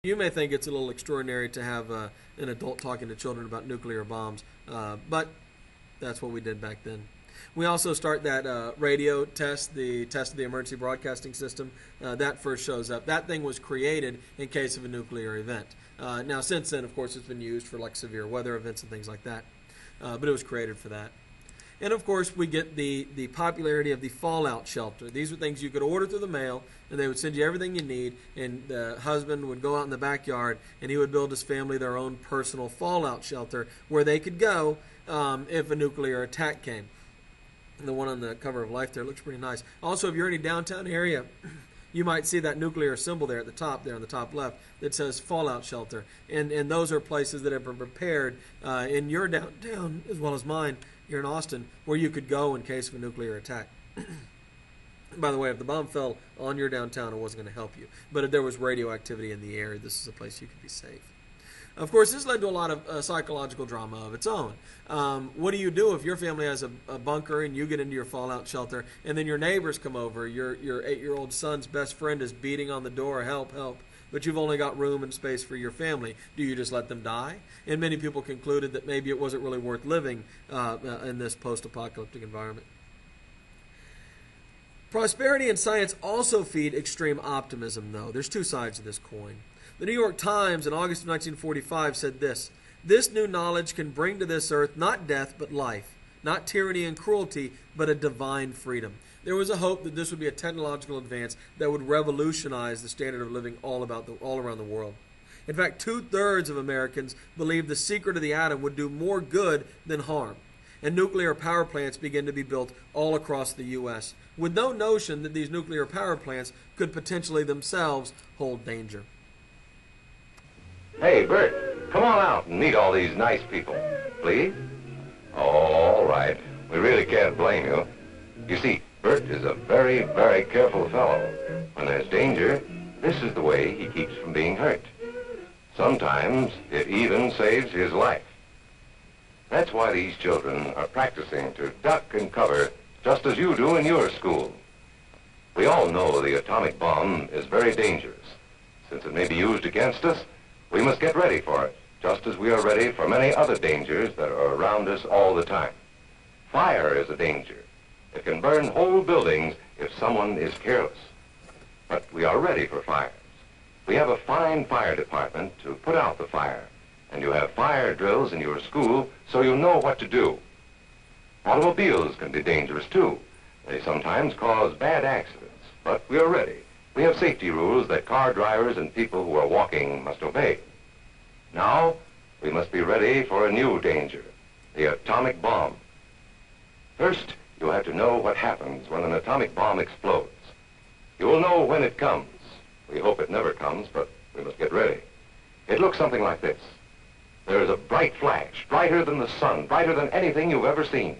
You may think it's a little extraordinary to have an adult talking to children about nuclear bombs, but that's what we did back then. We also start that radio test, the test of the emergency broadcasting system. That first shows up. That thing was created in case of a nuclear event. Now, since then, of course, it's been used for like severe weather events and things like that. But it was created for that. And of course, we get the popularity of the fallout shelter. These were things you could order through the mail, and they would send you everything you need. And the husband would go out in the backyard, and he would build his family their own personal fallout shelter where they could go if a nuclear attack came. And the one on the cover of Life there looks pretty nice. Also, if you're in a downtown area, you might see that nuclear symbol there at the top, there on the top left, that says fallout shelter. And those are places that have been prepared in your downtown as well as mine here in Austin, where you could go in case of a nuclear attack. By the way, if the bomb fell on your downtown, it wasn't going to help you. But if there was radioactivity in the air, this is a place you could be safe. Of course, this led to a lot of psychological drama of its own. What do you do if your family has a bunker and you get into your fallout shelter, and then your neighbors come over, your 8-year-old son's best friend is beating on the door, help, help, but you've only got room and space for your family? Do you just let them die? And many people concluded that maybe it wasn't really worth living in this post-apocalyptic environment. Prosperity and science also feed extreme optimism, though. There's two sides to this coin. The New York Times in August of 1945 said this: "This new knowledge can bring to this earth not death but life, not tyranny and cruelty, but a divine freedom." There was a hope that this would be a technological advance that would revolutionize the standard of living all around the world. In fact, 2/3 of Americans believed the secret of the atom would do more good than harm. And nuclear power plants began to be built all across the U.S., with no notion that these nuclear power plants could potentially themselves hold danger. Hey, Bert, come on out and meet all these nice people, please. Oh, all right. We really can't blame you. You see, Bert is a very, very careful fellow. When there's danger, this is the way he keeps from being hurt. Sometimes it even saves his life. That's why these children are practicing to duck and cover just as you do in your school. We all know the atomic bomb is very dangerous. Since it may be used against us, we must get ready for it, just as we are ready for many other dangers that are around us all the time. Fire is a danger. It can burn whole buildings if someone is careless. But we are ready for fires. We have a fine fire department to put out the fire, and you have fire drills in your school so you know what to do. Automobiles can be dangerous too. They sometimes cause bad accidents, but we are ready. We have safety rules that car drivers and people who are walking must obey. Now, we must be ready for a new danger, the atomic bomb. First, you have to know what happens when an atomic bomb explodes. You will know when it comes. We hope it never comes, but we must get ready. It looks something like this. There is a bright flash, brighter than the sun, brighter than anything you've ever seen.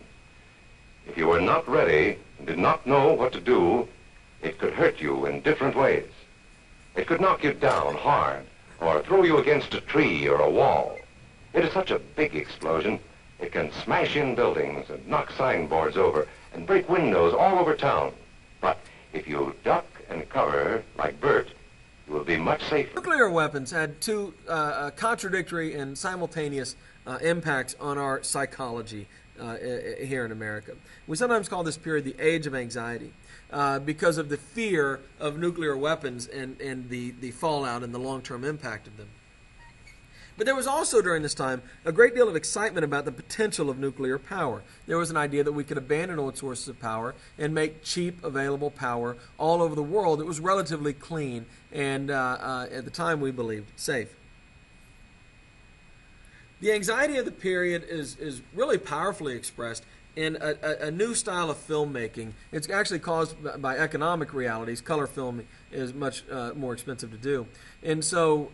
If you were not ready and did not know what to do, it could hurt you in different ways. It could knock you down hard or throw you against a tree or a wall. It is such a big explosion, it can smash in buildings and knock signboards over and break windows all over town. But if you duck and cover like Bert, you will be much safer. Nuclear weapons had two contradictory and simultaneous impacts on our psychology here in America. We sometimes call this period the age of anxiety because of the fear of nuclear weapons and the fallout and the long-term impact of them. But there was also during this time a great deal of excitement about the potential of nuclear power. There was an idea that we could abandon old sources of power and make cheap, available power all over the world that was relatively clean and, at the time, we believed safe. The anxiety of the period is really powerfully expressed in a new style of filmmaking. It's actually caused by economic realities. Color film is much more expensive to do. And so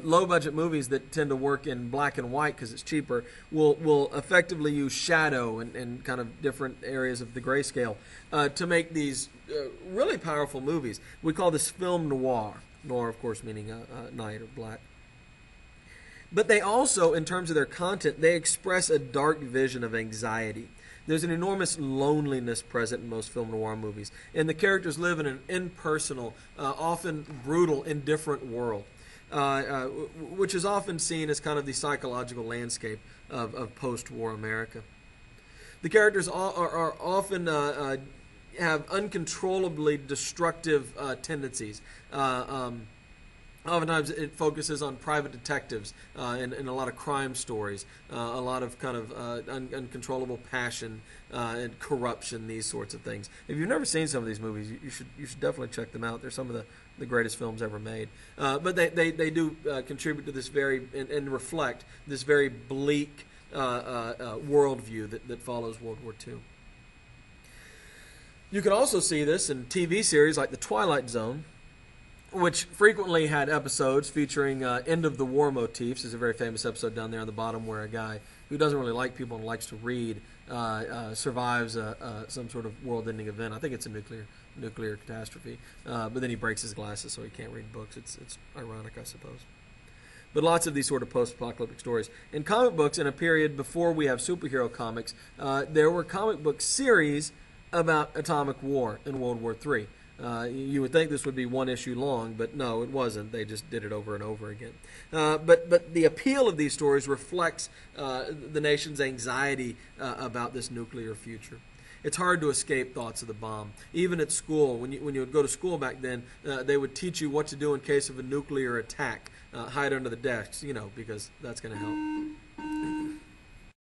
low-budget movies that tend to work in black and white because it's cheaper will effectively use shadow and kind of different areas of the grayscale to make these really powerful movies. We call this film noir. Noir, of course, meaning night or black. But they also, in terms of their content, they express a dark vision of anxiety. There's an enormous loneliness present in most film noir movies, and the characters live in an impersonal, often brutal, indifferent world. which is often seen as kind of the psychological landscape of post-war America. The characters are often have uncontrollably destructive tendencies. Oftentimes it focuses on private detectives and a lot of crime stories, a lot of kind of uncontrollable passion and corruption, these sorts of things. If you've never seen some of these movies, you should definitely check them out. They're some of the greatest films ever made. But they do contribute to this very and reflect this very bleak worldview that follows World War II. You can also see this in TV series like The Twilight Zone, which frequently had episodes featuring end-of-the-war motifs. There's a very famous episode down there on the bottom where a guy who doesn't really like people and likes to read survives some sort of world-ending event. I think it's a nuclear catastrophe. But then he breaks his glasses so he can't read books. It's ironic, I suppose. But lots of these sort of post-apocalyptic stories. In comic books, in a period before we have superhero comics, there were comic book series about atomic war in World War III. You would think this would be one issue long, but no, it wasn't. They just did it over and over again. But the appeal of these stories reflects the nation's anxiety about this nuclear future. It's hard to escape thoughts of the bomb. Even at school, when you would go to school back then, they would teach you what to do in case of a nuclear attack. Hide under the desks, because that's going to help.